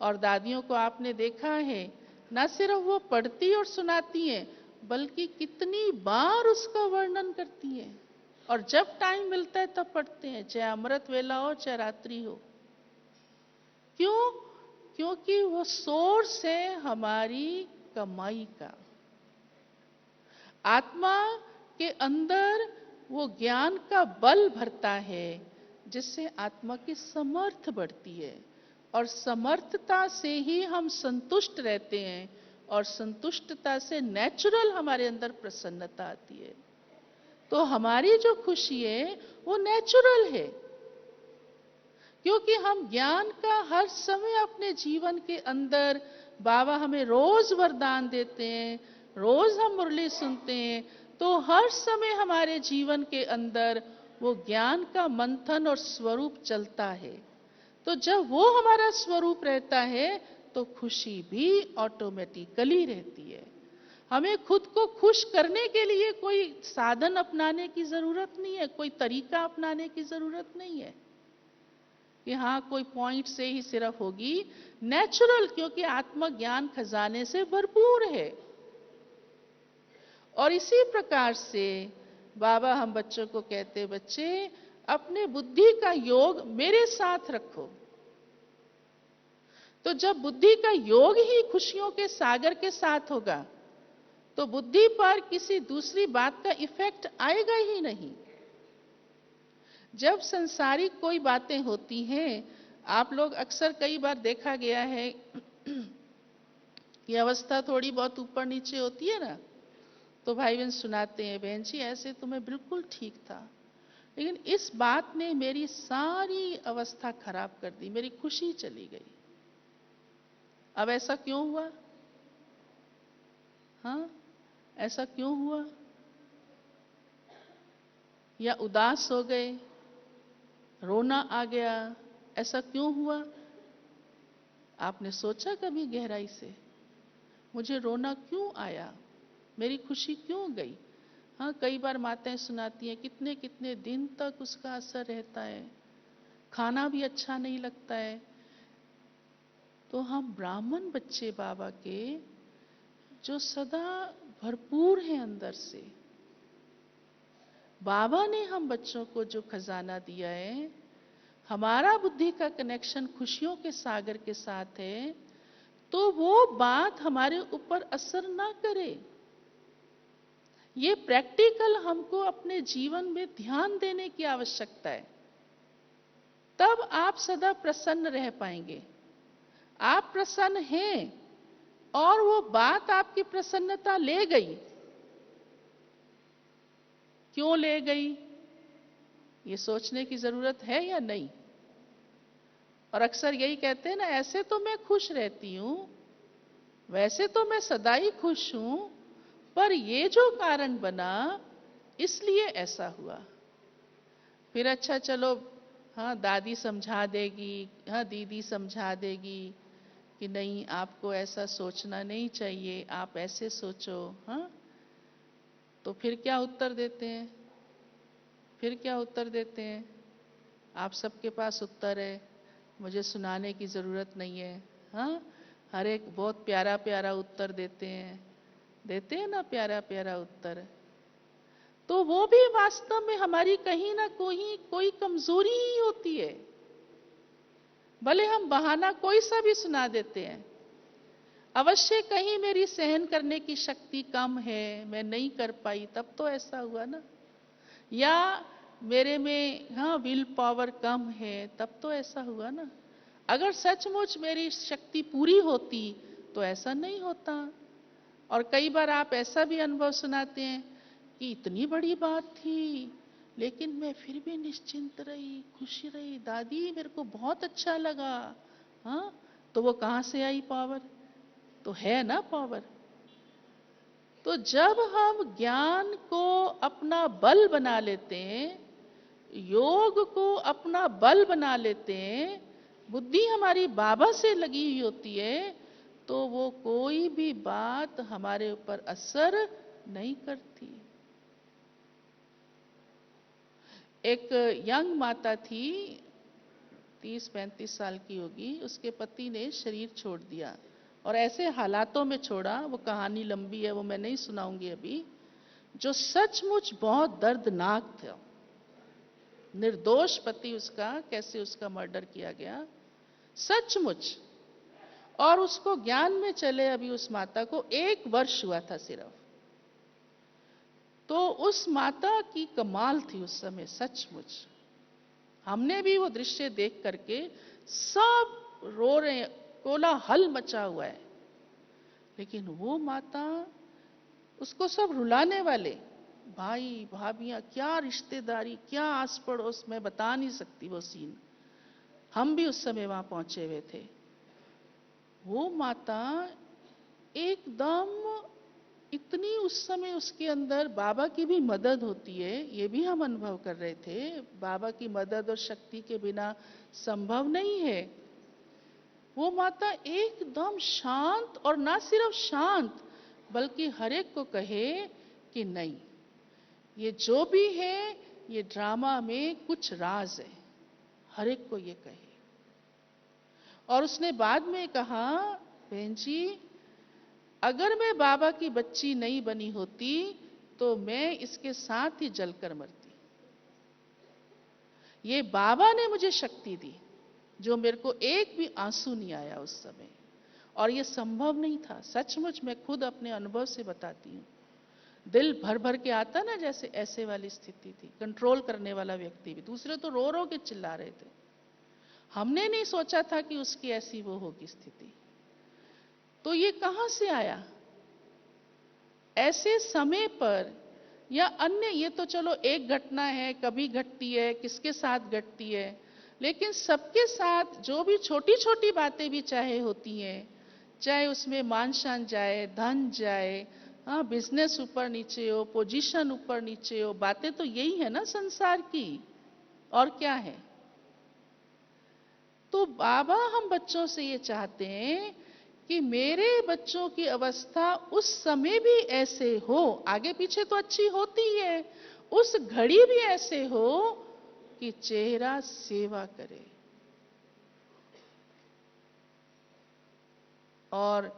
और दादियों को आपने देखा है, ना सिर्फ वो पढ़ती और सुनाती हैं, बल्कि कितनी बार उसका वर्णन करती हैं। और जब टाइम मिलता है तब पढ़ते हैं, चाहे अमृत वेला हो चाहे रात्रि हो। क्यों? क्योंकि वो सोर्स है हमारी कमाई का। आत्मा के अंदर वो ज्ञान का बल भरता है, जिससे आत्मा की समर्थ बढ़ती है। और समर्थता से ही हम संतुष्ट रहते हैं, और संतुष्टता से नेचुरल हमारे अंदर प्रसन्नता आती है। तो हमारी जो खुशी है वो नेचुरल है, क्योंकि हम ज्ञान का हर समय अपने जीवन के अंदर, बाबा हमें रोज वरदान देते हैं, रोज हम मुरली सुनते हैं, तो हर समय हमारे जीवन के अंदर वो ज्ञान का मंथन और स्वरूप चलता है। तो जब वो हमारा स्वरूप रहता है तो खुशी भी ऑटोमेटिकली रहती है। हमें खुद को खुश करने के लिए कोई साधन अपनाने की जरूरत नहीं है, कोई तरीका अपनाने की जरूरत नहीं है कि हाँ कोई पॉइंट से ही सिर्फ होगी। नेचुरल, क्योंकि आत्मा ज्ञान खजाने से भरपूर है। और इसी प्रकार से बाबा हम बच्चों को कहते, बच्चे अपने बुद्धि का योग मेरे साथ रखो। तो जब बुद्धि का योग ही खुशियों के सागर के साथ होगा, तो बुद्धि पर किसी दूसरी बात का इफेक्ट आएगा ही नहीं। जब संसारिक कोई बातें होती हैं, आप लोग अक्सर कई बार देखा गया है कि अवस्था थोड़ी बहुत ऊपर नीचे होती है ना, तो भाई बहन सुनाते हैं, बहन जी ऐसे तो मैं बिल्कुल ठीक था, लेकिन इस बात ने मेरी सारी अवस्था खराब कर दी, मेरी खुशी चली गई। अब ऐसा क्यों हुआ? हाँ, ऐसा क्यों हुआ? या उदास हो गए, रोना आ गया, ऐसा क्यों हुआ? आपने सोचा कभी गहराई से, मुझे रोना क्यों आया, मेरी खुशी क्यों गई? हाँ, कई बार माताएं सुनाती हैं कितने कितने दिन तक उसका असर रहता है, खाना भी अच्छा नहीं लगता है। तो हम ब्राह्मण बच्चे बाबा के, जो सदा भरपूर हैं अंदर से, बाबा ने हम बच्चों को जो खजाना दिया है, हमारा बुद्धि का कनेक्शन खुशियों के सागर के साथ है, तो वो बात हमारे ऊपर असर ना करे। ये प्रैक्टिकल हमको अपने जीवन में ध्यान देने की आवश्यकता है, तब आप सदा प्रसन्न रह पाएंगे। आप प्रसन्न हैं और वो बात आपकी प्रसन्नता ले गई, क्यों ले गई, ये सोचने की जरूरत है या नहीं? और अक्सर यही कहते हैं ना, ऐसे तो मैं खुश रहती हूं, वैसे तो मैं सदा ही खुश हूं, पर ये जो कारण बना इसलिए ऐसा हुआ। फिर अच्छा चलो, हाँ दादी समझा देगी, हाँ दीदी समझा देगी कि नहीं आपको ऐसा सोचना नहीं चाहिए, आप ऐसे सोचो। हाँ, तो फिर क्या उत्तर देते हैं? फिर क्या उत्तर देते हैं? आप सबके पास उत्तर है, मुझे सुनाने की जरूरत नहीं है। हाँ, हर एक बहुत प्यारा प्यारा उत्तर देते हैं ना, प्यारा प्यारा उत्तर। तो वो भी वास्तव में हमारी कहीं ना कोई कमजोरी ही होती है। भले हम बहाना कोई सा भी सुना देते हैं, अवश्य कहीं मेरी सहन करने की शक्ति कम है, मैं नहीं कर पाई तब तो ऐसा हुआ ना, या मेरे में हाँ विल पावर कम है तब तो ऐसा हुआ ना। अगर सचमुच मेरी शक्ति पूरी होती तो ऐसा नहीं होता। और कई बार आप ऐसा भी अनुभव सुनाते हैं कि इतनी बड़ी बात थी लेकिन मैं फिर भी निश्चिंत रही, खुशी रही, दादी मेरे को बहुत अच्छा लगा। हाँ, तो वो कहाँ से आई पावर? तो है ना पावर। तो जब हम ज्ञान को अपना बल बना लेते हैं, योग को अपना बल बना लेते हैं, बुद्धि हमारी बाबा से लगी हुई होती है, तो वो कोई भी बात हमारे ऊपर असर नहीं करती। एक यंग माता थी, 30-35 साल की होगी, उसके पति ने शरीर छोड़ दिया और ऐसे हालातों में छोड़ा, वो कहानी लंबी है, वो मैं नहीं सुनाऊंगी अभी, जो सचमुच बहुत दर्दनाक था। निर्दोष पति उसका, कैसे उसका मर्डर किया गया, सचमुच। और उसको ज्ञान में चले अभी उस माता को 1 वर्ष हुआ था सिर्फ। तो उस माता की कमाल थी उस समय सचमुच। हमने भी वो दृश्य देख करके सब रो रहे हैं, कोलाहल मचा हुआ है, लेकिन वो माता, उसको सब रुलाने वाले भाई भाभियां, क्या रिश्तेदारी, क्या आस पड़ोस, मैं बता नहीं सकती वो सीन। हम भी उस समय वहां पहुंचे हुए थे। वो माता एकदम इतनी, उस समय उसके अंदर बाबा की भी मदद होती है, ये भी हम अनुभव कर रहे थे, बाबा की मदद और शक्ति के बिना संभव नहीं है। वो माता एकदम शांत, और ना सिर्फ शांत बल्कि हर एक को कहे कि नहीं, ये जो भी है ये ड्रामा में कुछ राज है, हर एक को ये कहे। और उसने बाद में कहा, बहन जी अगर मैं बाबा की बच्ची नहीं बनी होती तो मैं इसके साथ ही जलकर मरती। ये बाबा ने मुझे शक्ति दी, जो मेरे को एक भी आंसू नहीं आया उस समय, और ये संभव नहीं था। सचमुच मैं खुद अपने अनुभव से बताती हूँ, दिल भर भर के आता ना, जैसे ऐसे वाली स्थिति थी। कंट्रोल करने वाला व्यक्ति भी, दूसरे तो रो रो के चिल्ला रहे थे, हमने नहीं सोचा था कि उसकी ऐसी वो होगी स्थिति। तो ये कहां से आया? ऐसे समय पर या अन्य, ये तो चलो एक घटना है, कभी घटती है, किसके साथ घटती है, लेकिन सबके साथ जो भी छोटी छोटी बातें भी चाहे होती हैं, चाहे उसमें मान शान जाए, धन जाए, हाँ बिजनेस ऊपर नीचे हो, पोजीशन ऊपर नीचे हो, बातें तो यही है ना संसार की, और क्या है। तो बाबा हम बच्चों से ये चाहते हैं कि मेरे बच्चों की अवस्था उस समय भी ऐसे हो, आगे पीछे तो अच्छी होती है, उस घड़ी भी ऐसे हो कि चेहरा सेवा करे। और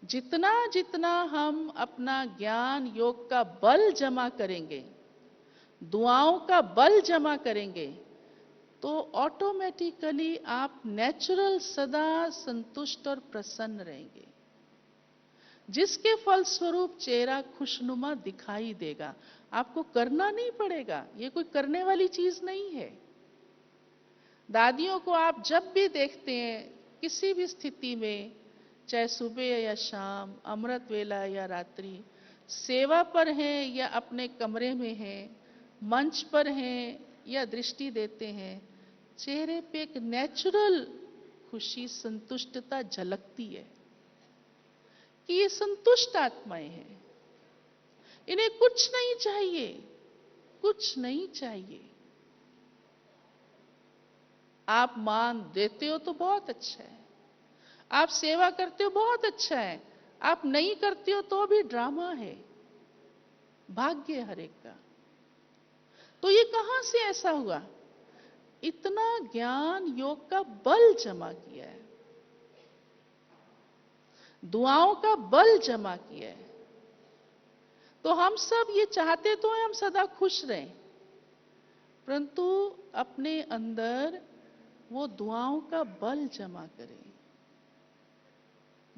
जितना जितना हम अपना ज्ञान योग का बल जमा करेंगे, दुआओं का बल जमा करेंगे, तो ऑटोमेटिकली आप नेचुरल सदा संतुष्ट और प्रसन्न रहेंगे, जिसके फलस्वरूप चेहरा खुशनुमा दिखाई देगा। आपको करना नहीं पड़ेगा, ये कोई करने वाली चीज नहीं है। दादियों को आप जब भी देखते हैं किसी भी स्थिति में, चाहे सुबह या शाम, अमृत वेला या रात्रि, सेवा पर हैं या अपने कमरे में हैं, मंच पर हैं या दृष्टि देते हैं, चेहरे पे एक नेचुरल खुशी, संतुष्टता झलकती है। कि ये संतुष्ट आत्माएं हैं, इन्हें कुछ नहीं चाहिए, कुछ नहीं चाहिए। आप मान देते हो तो बहुत अच्छा है, आप सेवा करते हो बहुत अच्छा है, आप नहीं करते हो तो भी ड्रामा है, भाग्य है हर एक का। तो ये कहां से ऐसा हुआ? इतना ज्ञान योग का बल जमा किया है, दुआओं का बल जमा किया है। तो हम सब ये चाहते तो हैं हम सदा खुश रहें, परंतु अपने अंदर वो दुआओं का बल जमा करें,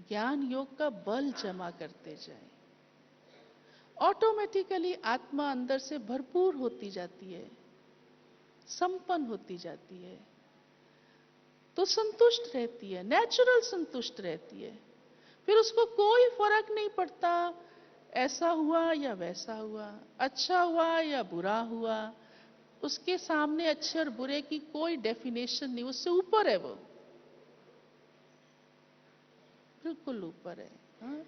ज्ञान योग का बल जमा करते जाएं। ऑटोमेटिकली आत्मा अंदर से भरपूर होती जाती है, संपन्न होती जाती है, तो संतुष्ट रहती है, नेचुरल संतुष्ट रहती है। फिर उसको कोई फर्क नहीं पड़ता ऐसा हुआ या वैसा हुआ, अच्छा हुआ या बुरा हुआ, उसके सामने अच्छे और बुरे की कोई डेफिनेशन नहीं, उससे ऊपर है वो, बिल्कुल ऊपर है। हाँ?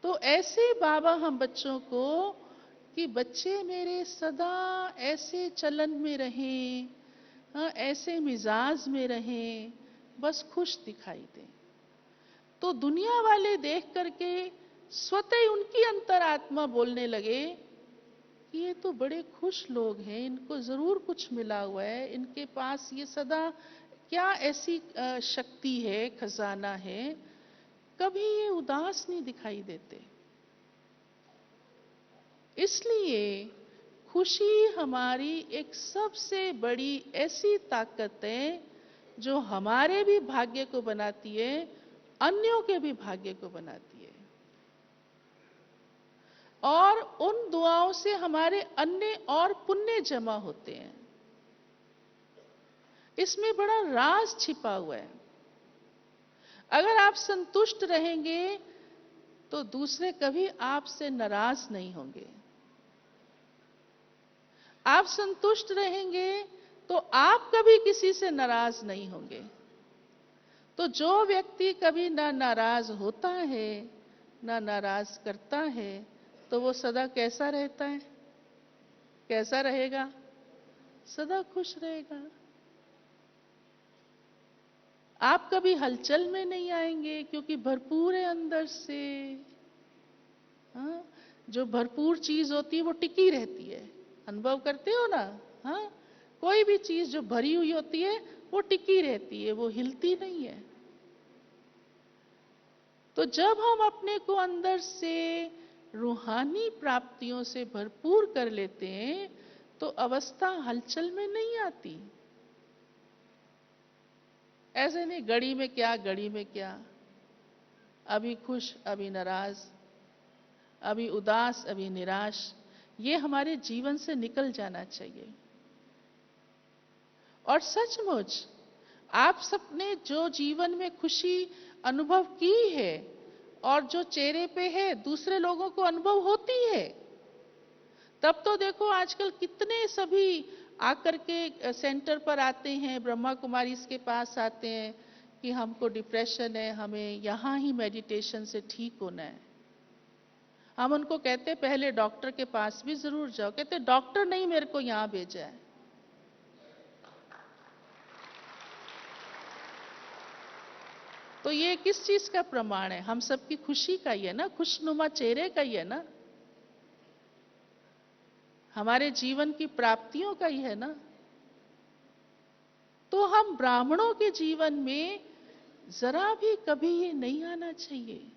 तो ऐसे बाबा हम बच्चों को कि बच्चे मेरे सदा ऐसे चलन में रहें, हाँ, ऐसे मिजाज में रहें, बस खुश दिखाई दें। तो दुनिया वाले देख करके स्वतः ही उनकी अंतरात्मा बोलने लगे कि ये तो बड़े खुश लोग हैं, इनको जरूर कुछ मिला हुआ है, इनके पास ये सदा क्या ऐसी शक्ति है, खजाना है, कभी ये उदास नहीं दिखाई देते। इसलिए खुशी हमारी एक सबसे बड़ी ऐसी ताकत है जो हमारे भी भाग्य को बनाती है, अन्यों के भी भाग्य को बनाती है, और उन दुआओं से हमारे अन्य और पुण्य जमा होते हैं। इसमें बड़ा राज छिपा हुआ है। अगर आप संतुष्ट रहेंगे तो दूसरे कभी आपसे नाराज नहीं होंगे। आप संतुष्ट रहेंगे तो आप कभी किसी से नाराज नहीं होंगे। तो जो व्यक्ति कभी ना नाराज होता है ना नाराज करता है, तो वो सदा कैसा रहता है, कैसा रहेगा? सदा खुश रहेगा। आप कभी हलचल में नहीं आएंगे क्योंकि भरपूर है अंदर से। हाँ? जो भरपूर चीज होती है वो टिकी रहती है, अनुभव करते हो ना? हाँ? कोई भी चीज जो भरी हुई होती है वो टिकी रहती है, वो हिलती नहीं है। तो जब हम अपने को अंदर से रूहानी प्राप्तियों से भरपूर कर लेते हैं तो अवस्था हलचल में नहीं आती। ऐसे नहीं घड़ी में क्या, घड़ी में क्या, अभी खुश अभी नाराज, अभी उदास अभी निराश, ये हमारे जीवन से निकल जाना चाहिए। और सचमुच आप सबने जो जीवन में खुशी अनुभव की है और जो चेहरे पे है दूसरे लोगों को अनुभव होती है, तब तो देखो आजकल कितने सभी आकर के सेंटर पर आते हैं, ब्रह्मा कुमारी इसके पास आते हैं कि हमको डिप्रेशन है, हमें यहाँ ही मेडिटेशन से ठीक होना है। हम उनको कहते पहले डॉक्टर के पास भी जरूर जाओ, कहते डॉक्टर नहीं मेरे को यहाँ भेजा है। तो ये किस चीज का प्रमाण है? हम सबकी खुशी का ही है ना, खुशनुमा चेहरे का ही है ना, हमारे जीवन की प्राप्तियों का ही है ना। तो हम ब्राह्मणों के जीवन में जरा भी कभी ये नहीं आना चाहिए।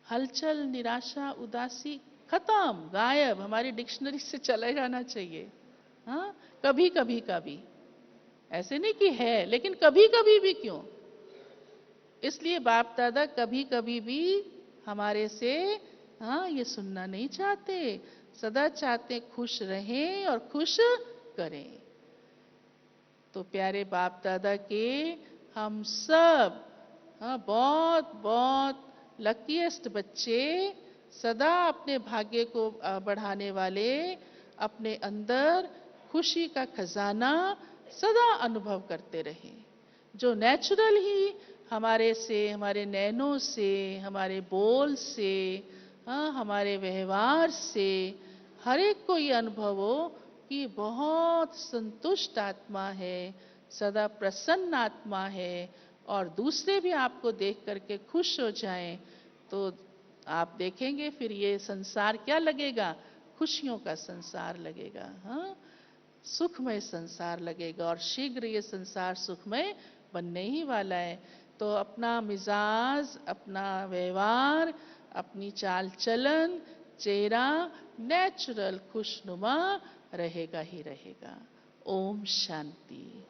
हलचल, निराशा, उदासी खत्म, गायब, हमारी डिक्शनरी से चले जाना चाहिए। हाँ, कभी कभी का भी, ऐसे नहीं कि है, लेकिन कभी कभी भी क्यों? इसलिए बाप दादा कभी कभी भी हमारे से हाँ ये सुनना नहीं चाहते, सदा चाहते खुश रहें और खुश करें। तो प्यारे बाप दादा के हम सब हाँ बहुत बहुत लकीएस्ट बच्चे, सदा अपने भाग्य को बढ़ाने वाले, अपने अंदर खुशी का खजाना सदा अनुभव करते रहें, जो नेचुरल ही हमारे से, हमारे नैनों से, हमारे बोल से, हाँ, हमारे व्यवहार से हर एक को ये अनुभव हो कि बहुत संतुष्ट आत्मा है, सदा प्रसन्न आत्मा है, और दूसरे भी आपको देख करके खुश हो जाएं, तो आप देखेंगे फिर ये संसार क्या लगेगा, खुशियों का संसार लगेगा, हाँ, सुखमय संसार लगेगा। और शीघ्र ये संसार सुखमय बनने ही वाला है। तो अपना मिजाज, अपना व्यवहार, अपनी चाल चलन, चेहरा नेचुरल खुशनुमा रहेगा ही रहेगा। ओम शांति।